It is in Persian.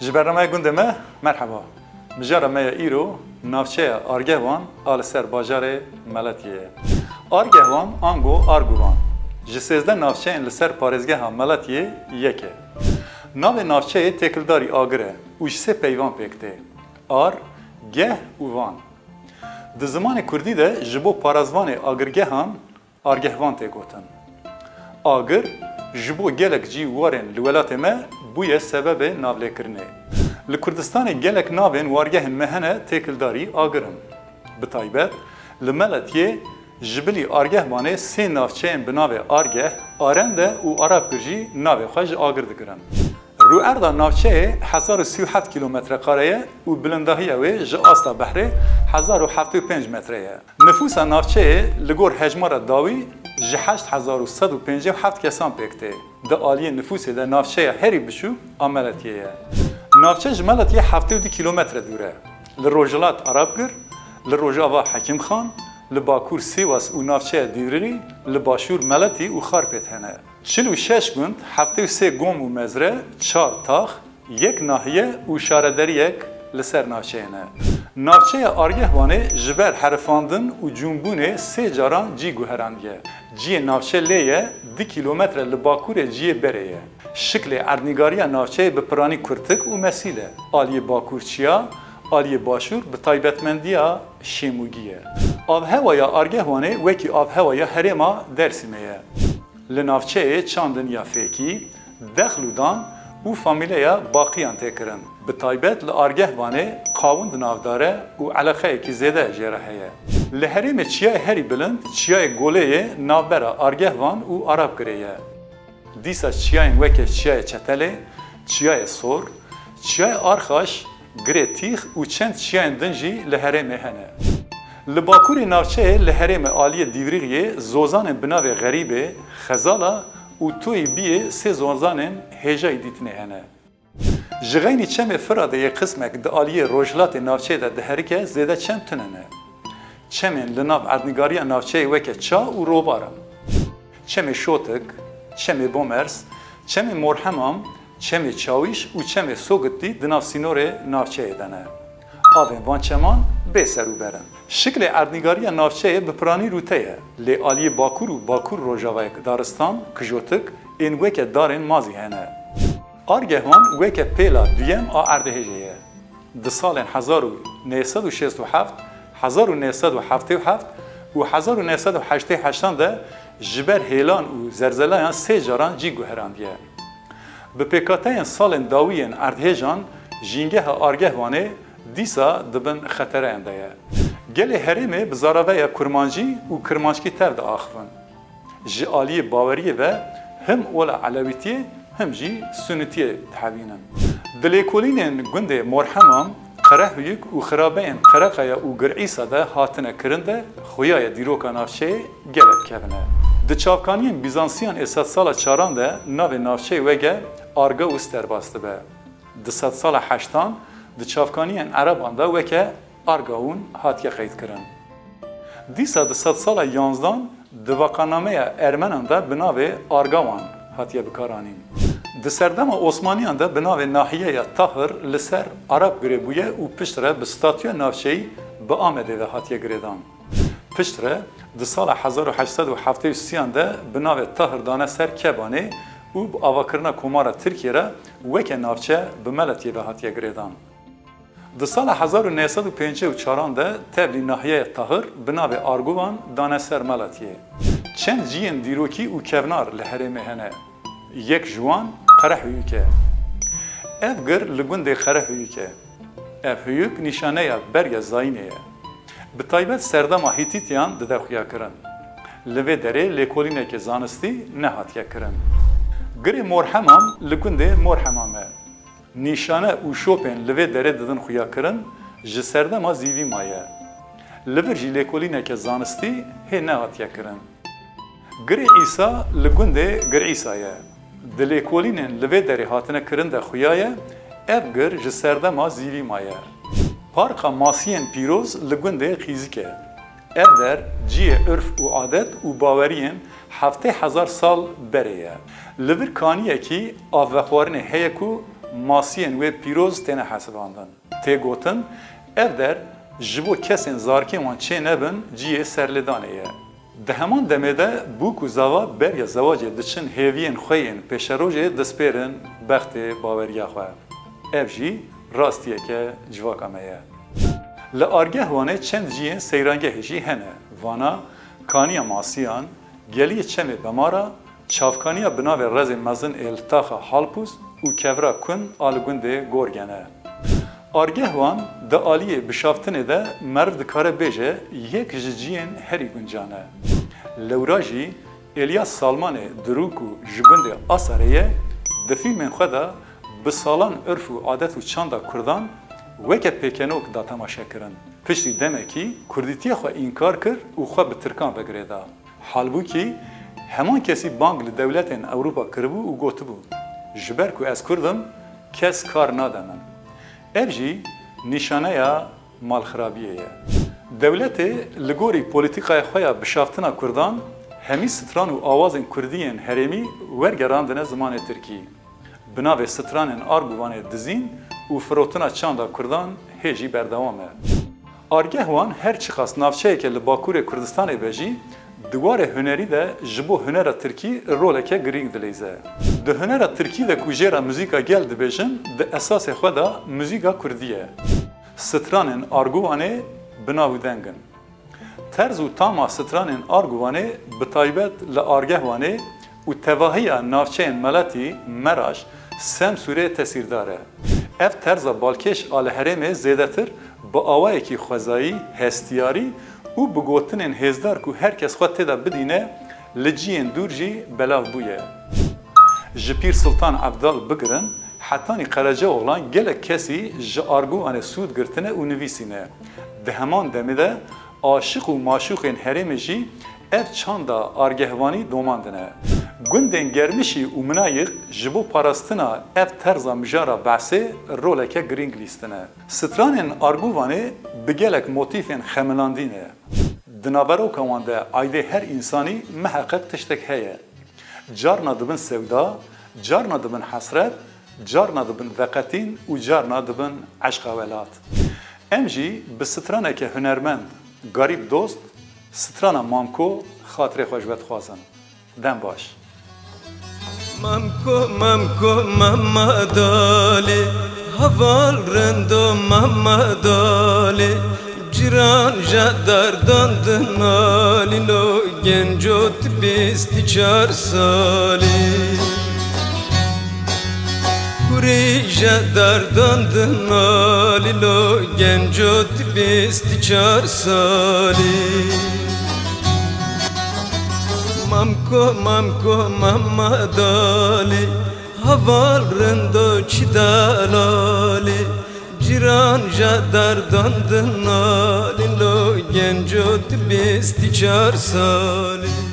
جبرنامه گنده ما مرحبا. بجاره ما ایرو نافچه آرگهوان آل سر باجار ملتیه. آرگهوان آنگو آرگوان. جسیزده نافچه این لسر پارزگه ها ملتیه یکه. ناو نافچه تکلداری آگره. اوش سه پیوان پکته. آر، گه و وان. ده زمان کردی ده جبو پارازوان آگرگه هم آرگهوان تگوتن. آگر جبو گلک جی وارن لولات ما بویه سبب ناوله کرنه. لکردستان گلک ناوین وارگه مهنه تکلداری آگرن. بطایبت لملتیه جبلی آرگه وانه سه نافچه بناوه آرگه آرنده و عرب کرجی ناوه خوش آگر دگرن. رو اردا نافچه 1037 کیلومتر قاره و بلندهی اوی جاستا بحره 1075 متره. نفوس نافچه لگور هجمار داوی 8157 کسان پکته. ده آلی نفوس ده نافچه هری بشو عملتیه. نافچه جملتیه 72 کیلومتر دوره. لروجلات عرب گر، لروجاوا حکیم خان، لباکور سیواس و نافچه دیوری، لباشور ملتی و خارپت هنه. 46 گوند 73 گوم و مزره 4 تاخ یک ناحیه و شاردری یک لسر نافچه نه. نافچه آرگهوانه جبر حرفاندن و جنبونه سه جاران جی گوهراندیه. جی نافچه لیه 2 کیلومتر لباکور جی بریه. شکل اردنگاری نافچه به پرانی کرتک و مسیله. آلی باکورچیا، آلی باشور به تایبتمندیا شیموگیه. آب هوaya آرگهوانه وکی آب هوaya هرما درسیمه. لنافچه چاندن یا فیکی، دخلودان و فامیلیا باقیان تکرن. به تایبت لارگهوانه قاوند نافداره و علاقه کی زیاده جرحیه. لهریم چیای هری بلند چیای گوله نافبرا آرگهوان و عرب کریه. دیسا چیای وکه چیای چتله، چیای سور، چیای آرخاش، گرتیخ و چند چیای دنجی لهریم هنه. لباکوری نافچه لهریم عالی دیوریه زوزان بناو غریبه خزالا و توی بیه سه زوزان هجای دیتنه هنه. جغینی چم فراده یک قسمک ده عالی روجلات نافچه ده هرکه زیده چند تننه. چمن لناف اردنگاری نافچه وکه چا و روبارم. چم شوتک، چم بومرس، چم مرحمام، چم چاویش و چم سوگتی دناف سینور نافچه دنه. آوین وان چمان به سرو برن. شکل اردنگاری نافچه به پرانی روتهه. لی آلی باکور و باکور روژاوی دارستان کجوتک این وکه دارن مازی هنه. آرگهوان وکه پیلا دویم آ اردهجهه. ده سال 1967 1977 و 1988 ده جبر هیلان و زرزلایان سه جاران جی گوهراندیه. به پیکاته سال داویین اردهجان جینگه آرگهوانه دیسا دبن خطر اندایه. گل هریمه بزاراوی کرمانجی و کرمانشکی تفد آخفن. جی آلی باوریه و هم اولا علویتیه هم جی سنتیه تحوینن. دلیکولینن گنده مرحمام قرهویک و خرابین قرقایا و گرعیسا ده هاتنه کرنده خویای دیروکا نافچه گلت کبنه. ده چاوکانین بیزانسیان اساد سالا چاران ده ناو نافچه وگه آرگا و سترباسته به. ده صد سالا هشتان ده چافکانیان عربان دا وکه آرگاون هاتیه قید کرن. دیسا ده 100 سال 11 ده واقعنامه ارمنان دا بناوه آرگاوان هاتیه بکارانین. ده سردم عثمانیان دا بناوه ناحیه طاهر لسر عرب گریبویه و پشتره به ستاتیو نافچهی به آمده و هاتیه گریدان. پشتره ده سال 1873 دا بناوه طاهر دانه سر کبانه و با آواکرنا کمارا ترکیه را وکه نافچه به ملتیه و هاتیه گریدان. ده سال 1954 ده تبلی ناحیه طاهر بناو آرگوان دانه سر ملتیه. چند جین دیروکی و کونار لحرمه هنه. یک جوان قره هیوکه. اف گر لگنده قره هیوکه. اف هیوک نشانه برگ زاینه. به طایبت سردما هیتیتیان ده خویا کرن. لوه داره لیکولینه که زانستی نهاتیه کرن. گری مرحمام لگنده مرحمامه. نیشانه و شوپن لوی دره دادن خویا کرن جسرده ما زیوی مایه. لور جی لیکولینه که زانستی هی نهاتیه کرن. گری عیسا لگنده گر عیسایه. ده لیکولینن لوی دره هاتنه کرن ده خویایه اف گر جسرده ما زیوی مایه. پارقا ماسین پیروز لگنده خیزیکه. اف در جی عرف و عادت و باورین 7000 سال بریه. لور کانیه کی آفخوارن هیکو ماسیین و پیروز تنه حساباندن تگوتن ev der ji bo kesên zarkên wan çê nebin ciyê serlêdanê ye. Di heman demê de bûk û zava berya zewacê diçin hêviyên xwe yên pêşerojê destpêrin bextê baweriya xwe. Ev jî rastiyeke civaka me ye. Li argeh wanê çend ciyên seyrangehê jî hene. Vana kaniya masiyan, geliyê çemê bemara, çavkaniya binavê rezê mezin ê li taxa Halpûs û kevra kun a li gundê Gorgen e. Argeh wan di aliyê bişaftinê de merv dikare bêje yek ji ciyên herî guncan e. Lewra jî Elyas Salmanê dirûk û ji gundê Asarê ye di fîlmên xwe de bi salan ırf û adet û çanda Kurdan weke pêkenok da temaşe kirin. Piştî demekî Kurdîtiya xwe înkar kir û xwe bi Tirkan vegirê da. Halbûkî heman kesî bang li dewletên Ewropa kiribû û gotibû ji ber ku ez Kurdim kes kar nade min. Ev jî nîşaneya malxirabiyê ye. Dewletê li gorî polîtîkaya xwe ya bişaftina Kurdan hemî stran û awazên Kurdiyên herêmî wergerandine zimanê Tirkî. Bi navê stranên Arguvanê dizîn û firotina çanda Kurdan hê jî berdewam e. Argeh wan her çi qas navçeyeke li Bakurê Kurdistanê be jî di warê hunerî de ji bo hunera Tirkî roleke girîng dilêze. Di hunera Tirkî de ku jêra muzîka gel dibêjin, di esasê xwe da muzîka Kurdî ye. Stranên Arguvanê binav û dengin. Terz û tama stranên Arguvanê bi taybet li argeh wanê û tevahiya navçeyên meletî Meraş, Semsûrê tesîrdar e. Ev terza balkêş a li herêmê zêdetir bi awayekî xwezayî, hestiyarî û bi gotinên hêzdar ku herkes xwe têda bidîne li ciyên dûr jî belav bûye. Ji Pîr Sultan Ebdal bigirin, Hetanî Qerecaoğlan gelek kesî ji Arguvanê sûd girtine û nivîsîne. Di heman demê de aşiq û maşûqên herêmê jî ev çanda argehvanî domandine. Gundên germişî û minayîq ji bo parastina ev terza mijara behsê roleke girîng lîstine. Stranên Arguvanê bi gelek motîfên xemilandîne. Di naveroka wan de aydê her însanî miheqet tiştek heye. Carna dibin sevda, carna dibin hesret, carna dibin veqetîn û carna dibin eşqa welat. Em jî bi straneke hunermend, garîb dost, strana mamko xatirê xwe ji we dixwazin. Dem baş. Mamko mamko mamadale haval rendo mamadale ciran jadardan dinalilo gencot bisti 4 sali kuri jadardan dinalilo gencot bisti 4 sali Mamko mamko mamadali haval rendo çidalali ciran jadardan dinalilo gencot bisti 4 sali